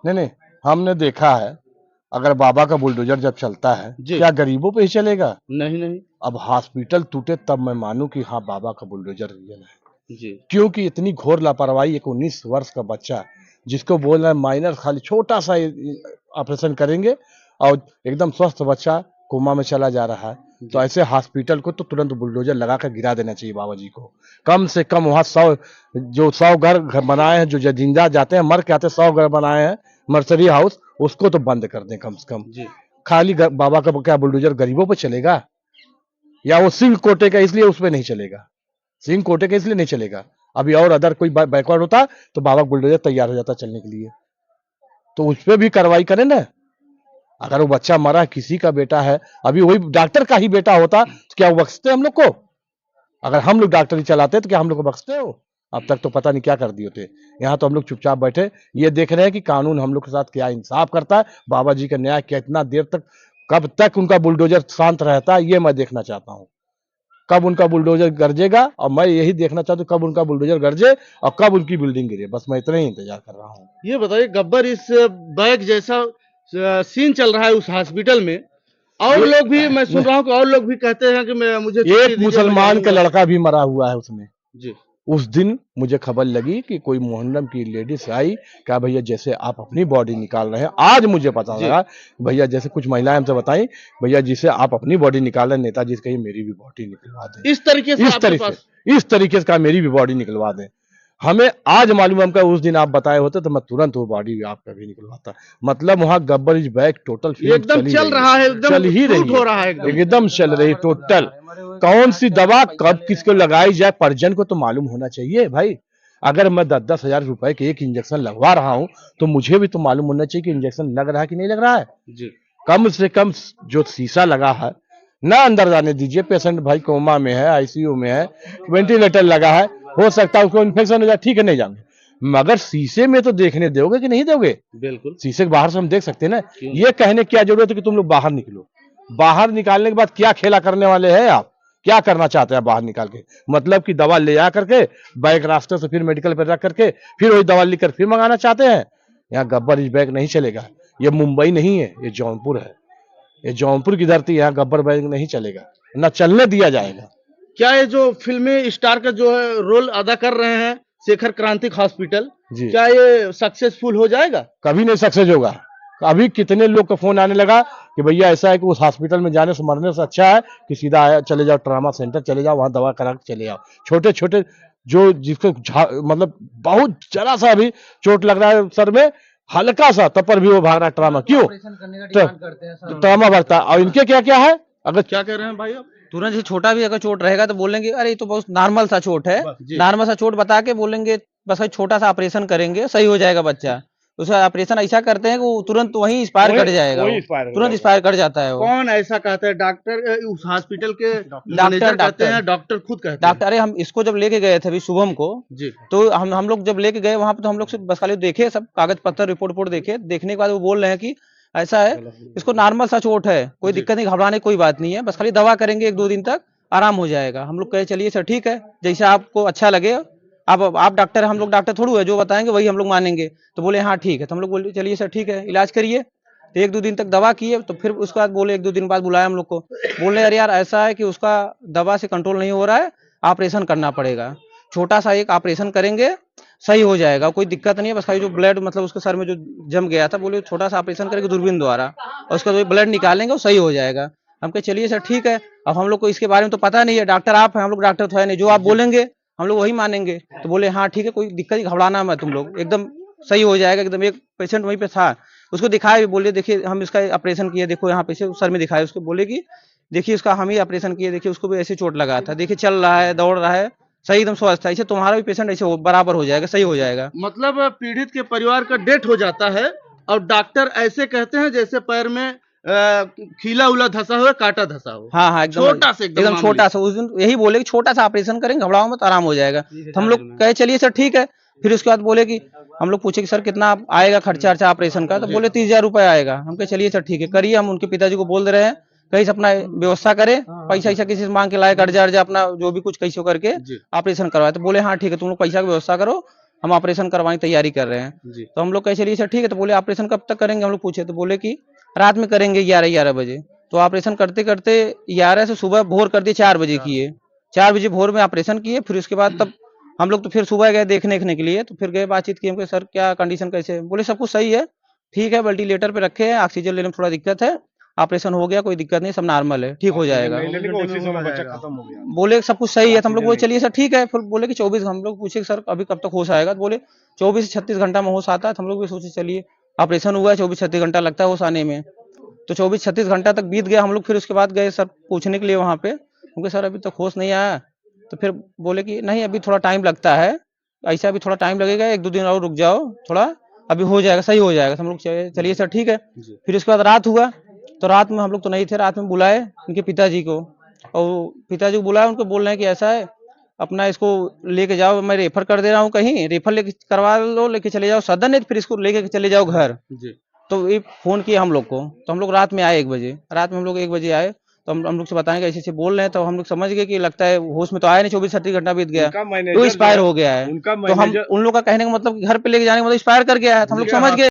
नहीं नहीं, हमने देखा है, अगर बाबा का बुलडोजर जब चलता है क्या गरीबों पे ही चलेगा? नहीं नहीं अब हॉस्पिटल टूटे तब मैं मानूं कि हाँ बाबा का बुलडोजर रियल है। जी। क्योंकि इतनी घोर लापरवाही, एक 19 वर्ष का बच्चा जिसको बोल रहा है माइनर, खाली छोटा सा ऑपरेशन करेंगे और एकदम स्वस्थ बच्चा कोमा में चला जा रहा है, तो ऐसे हॉस्पिटल को तो तुरंत बुलडोजर लगा कर गिरा देना चाहिए बाबा जी को। कम से कम वहाँ 100 घर बनाए हैं, जो जिंदा जाते हैं मर के आते, 100 घर बनाए हैं मर्सरी हाउस, उसको तो बंद कर दें कम से कम। खाली बाबा का क्या बुलडोजर गरीबों पे चलेगा? या वो सिंह कोटे का इसलिए उस पर नहीं चलेगा? सिंह कोटे का इसलिए नहीं चलेगा। अभी और अदर कोई बैकवर्ड होता तो बाबा बुलडोजर तैयार हो जाता चलने के लिए, तो उस पर भी कार्रवाई करें ना। अगर वो बच्चा मरा किसी का बेटा है, अभी वही डॉक्टर का ही बेटा होता तो क्या वो बख्शते हम लोग को? अगर हम लोग डॉक्टरी चलाते तो क्या हम लोग को बख्शते हो? अब तक तो पता नहीं क्या कर दिए होते। यहाँ तो हम लोग चुपचाप बैठे ये देख रहे हैं कि कानून हम लोग के साथ क्या इंसाफ करता है, बाबा जी का न्याय कितना देर तक, कब तक उनका बुलडोजर शांत रहता है, ये मैं देखना चाहता हूँ। कब उनका बुलडोजर गरजेगा, और मैं यही देखना चाहता हूँ कब उनका बुलडोजर गरजे और कब उनकी बिल्डिंग गिरे। बस मैं इतना ही इंतजार कर रहा हूँ। ये बताइए गब्बर, इस बैग जैसा सीन चल रहा है उस हॉस्पिटल में, और लोग भी, मैं सुन रहा हूँ कि और लोग भी कहते हैं कि मैं मुझे एक मुसलमान का लड़का भी मरा हुआ है उसमें जी। उस दिन मुझे खबर लगी कि कोई मोहल्लम की लेडीज आई, कहा भैया जैसे आप अपनी बॉडी निकाल रहे हैं, आज मुझे पता लगा भैया, जैसे कुछ महिलाएं हमसे बताई, भैया जिसे आप अपनी बॉडी निकाल रहे हैं नेताजी से कहिए मेरी भी बॉडी निकलवा दें। इस तरीके से इस तरीके से कहा मेरी भी बॉडी निकलवा दें। हमें आज मालूम, हमका उस दिन आप बताए होते तो मैं तुरंत वो बॉडी आपका भी निकलवाता। मतलब वहाँ गब्बर इज बैक टोटल एकदम चल रहा है, चल ही रही हो रहा है, एकदम चल रही टोटल। कौन सी दवा कब किसको लगाई जाए परिजन को तो मालूम होना चाहिए भाई। अगर मैं 10-10 हजार रुपए के एक इंजेक्शन लगवा रहा हूँ तो मुझे भी तो मालूम होना चाहिए कि इंजेक्शन लग रहा है कि नहीं लग रहा है जी। कम से कम जो शीशा लगा है ना अंदर जाने दीजिए। पेशेंट भाई कोमा में है, आईसीयू में है, वेंटिलेटर लगा है, हो सकता है उसको इन्फेक्शन हो जाए, ठीक है नहीं जाएंगे, मगर शीशे में तो देखने दोगे कि नहीं दोगे? बिल्कुल शीशे के बाहर से हम देख सकते हैं ना। ये कहने की क्या जरूरत है कि तुम लोग बाहर निकलो? बाहर निकालने के बाद क्या खेला करने वाले हैं आप? क्या करना चाहते हैं बाहर निकाल के? मतलब कि दवा ले जा करके बैग रास्ते से फिर मेडिकल पर रख करके फिर वही दवा लेकर फिर मंगाना चाहते हैं? यहाँ गब्बर इस बैग नहीं चलेगा। ये मुंबई नहीं है, ये जौनपुर है, ये जौनपुर की धरती, यहाँ गब्बर बैग नहीं चलेगा, न चलने दिया जाएगा। क्या ये जो फिल्मी स्टार का जो है रोल अदा कर रहे हैं शेखर क्रांतिक हॉस्पिटल, क्या ये सक्सेसफुल हो जाएगा? कभी नहीं सक्सेस होगा। अभी कितने लोग का फोन आने लगा कि भैया ऐसा है कि उस हॉस्पिटल में जाने से मरने से अच्छा है कि सीधा चले जाओ ट्रामा सेंटर, चले जाओ वहां दवा करा के चले जाओ। छोटे छोटे जो जिसको मतलब बहुत जरा सा भी चोट लग रहा है सर में, हल्का सा, तब पर भी वो भाग रहा है ट्रामा। क्यों? ट्रामा भागता है। और इनके क्या क्या है, अगर क्या कह रहे हैं भाई आप? तुरंत ही छोटा भी अगर चोट रहेगा तो बोलेंगे अरे ये तो बहुत नॉर्मल सा चोट है, नॉर्मल सा चोट बता के बोलेंगे बस छोटा सा ऑपरेशन करेंगे सही हो जाएगा बच्चा। उसका ऑपरेशन ऐसा करते हैं कि वो तुरंत वहीं एक्सपायर कर जाएगा, तुरंत एक्सपायर कर जाता है। कौन ऐसा कहता है? डॉक्टर उस हॉस्पिटल के मैनेजर कहते हैं, डॉक्टर खुद कहते हैं? डॉक्टर, अरे हम इसको जब लेके गए थे अभी शुभम को जी, तो हम लोग जब लेके गए वहां पे तो हम लोग से बस खाली देखे, सब कागज पत्तर रिपोर्ट देखे, देखने के बाद वो बोल रहे हैं कि ऐसा है, इसको नॉर्मल सा चोट है, कोई दिक्कत नहीं, घबराने कोई बात नहीं है, बस खाली दवा करेंगे 1-2 दिन तक आराम हो जाएगा। हम लोग कहे चलिए सर ठीक है, जैसे आपको अच्छा लगे, आप डॉक्टर है, हम लोग डॉक्टर थोड़ू है, जो बताएंगे वही हम लोग मानेंगे। तो बोले हाँ ठीक है, तो हम लोग बोले चलिए सर ठीक है, इलाज करिए। तो 1-2 दिन तक दवा किए, तो फिर उसके बाद बोले 1-2 दिन बाद बुलाया हम लोग को, बोले अरे यार ऐसा है कि उसका दवा से कंट्रोल नहीं हो रहा है, ऑपरेशन करना पड़ेगा, छोटा सा एक ऑपरेशन करेंगे सही हो जाएगा, कोई दिक्कत नहीं है, बस खाली जो ब्लड मतलब उसके सर में जो जम गया था, बोले छोटा सा ऑपरेशन करेंगे दूरबीन द्वारा और उसका जो ब्लड निकालेंगे वो सही हो जाएगा। हम कहे चलिए सर ठीक है। अब हम लोग को इसके बारे में तो पता नहीं है, डॉक्टर आप हैं, हम लोग डॉक्टर तो है नहीं, जो आप बोलेंगे हम लोग वही मानेंगे। तो बोले हाँ ठीक है, कोई दिक्कत नहीं, घबराना मत, तुम लोग एकदम सही हो जाएगा एकदम। एक पेशेंट वहीं पे था, उसको दिखाया, बोले देखिए हम इसका ऑपरेशन किए, देखो यहाँ पे सर में दिखाया, उसको बोले कि देखिए इसका हम ही ऑपरेशन किए, देखिए उसको भी ऐसे चोट लगा था, देखिए चल रहा है, दौड़ रहा है, सही एकदम स्वस्थ है, ऐसे तुम्हारा भी पेशेंट ऐसे बराबर हो जाएगा, सही हो जाएगा। मतलब पीड़ित के परिवार का डेथ हो जाता है और डॉक्टर ऐसे कहते हैं जैसे पैर में खीला उला धसा हो, कांटा धसा हो। हाँ छोटा सा, एकदम छोटा सा। उस दिन यही बोले कि छोटा सा ऑपरेशन करेंगे, घबराओ मत, आराम हो जाएगा। तो हम लोग कहे चलिए सर ठीक है। फिर उसके बाद बोले कि हम लोग पूछे कि सर कितना आएगा खर्चा ऑपरेशन का, तो बोले 30,000 रुपए आएगा। हम कहे चलिए सर ठीक है करिए। हम उनके पिताजी को बोल दे रहे हैं कहीं से अपना व्यवस्था करे, पैसा ऐसा किसी से मांग के लाए, कर्जा अर्जा अपना जो भी कुछ कैसे करके ऑपरेशन करवाए। तो बोले हाँ ठीक है, तुम लोग पैसा की व्यवस्था करो, हम ऑपरेशन करवाने की तैयारी कर रहे हैं। जी तो हम लोग कहे चलिए सर ठीक है। तो बोले ऑपरेशन कब तक करेंगे, हम लोग पूछे तो बोले कि रात में करेंगे 11 बजे। तो ऑपरेशन करते करते 11 से सुबह भोर कर दिए 4 बजे किए। 4 बजे भोर में ऑपरेशन किए। फिर उसके बाद तब हम लोग तो फिर सुबह गए देखने के लिए। तो फिर गए बातचीत की, हमको सर क्या कंडीशन कैसे है? बोले सब कुछ सही है, ठीक है, वेंटिलेटर पे रखे हैं, ऑक्सीजन लेने में थोड़ा दिक्कत है, ऑपरेशन हो गया, कोई दिक्कत नहीं, सब नॉर्मल है, ठीक हो जाएगा। नहीं लेने की कोशिश में बच्चा खत्म हो गया। बोले सब कुछ सही है। तो हम लोग बोले चलिए सर ठीक है। फिर बोले कि 24, हम लोग पूछे कि सर अभी कब तक होश आएगा? तो बोले 24 से 36 घंटा में होश आता है। तो हम लोग भी सोचे चलिए ऑपरेशन हुआ है, 24-36 घंटा लगता है होश आने में। तो 24-36 घंटा तक बीत गया। हम लोग फिर उसके बाद गए सर पूछने के लिए वहाँ पे, क्योंकि सर अभी तक होश नहीं आया। तो फिर बोले कि नहीं अभी थोड़ा टाइम लगता है, ऐसा अभी थोड़ा टाइम लगेगा, 1-2 दिन और रुक जाओ थोड़ा, अभी हो जाएगा, सही हो जाएगा। तो हम लोग चलिए सर ठीक है। फिर उसके बाद रात हुआ। तो रात में हम लोग तो नहीं थे, रात में बुलाए उनके पिताजी को, और पिताजी को बुलाया, उनको बोल रहे हैं कि ऐसा है अपना इसको लेके जाओ, मैं रेफर कर दे रहा हूँ कहीं, रेफर लेके करवा लो, लेके चले जाओ सदन, नहीं तो फिर इसको लेके चले जाओ घर। जी तो ये फोन किया हम लोग को। तो हम लोग रात में आए 1 बजे, रात में हम लोग 1 बजे आए। तो हम लोग से बताएंगे ऐसे ऐसे बोल रहे हैं। तो हम लोग समझ गए कि लगता है होश में तो आया नहीं, 24-36 घंटा बीत गया, उनका तो मैनेजर जो एक्सपायर है, हो गया है। उनका तो हम मैनेजर उन लोग का कहने का मतलब कि घर पे लेके जाने का मतलब एक्सपायर कर गया है। तो हम लोग उनके समझ हाथ गए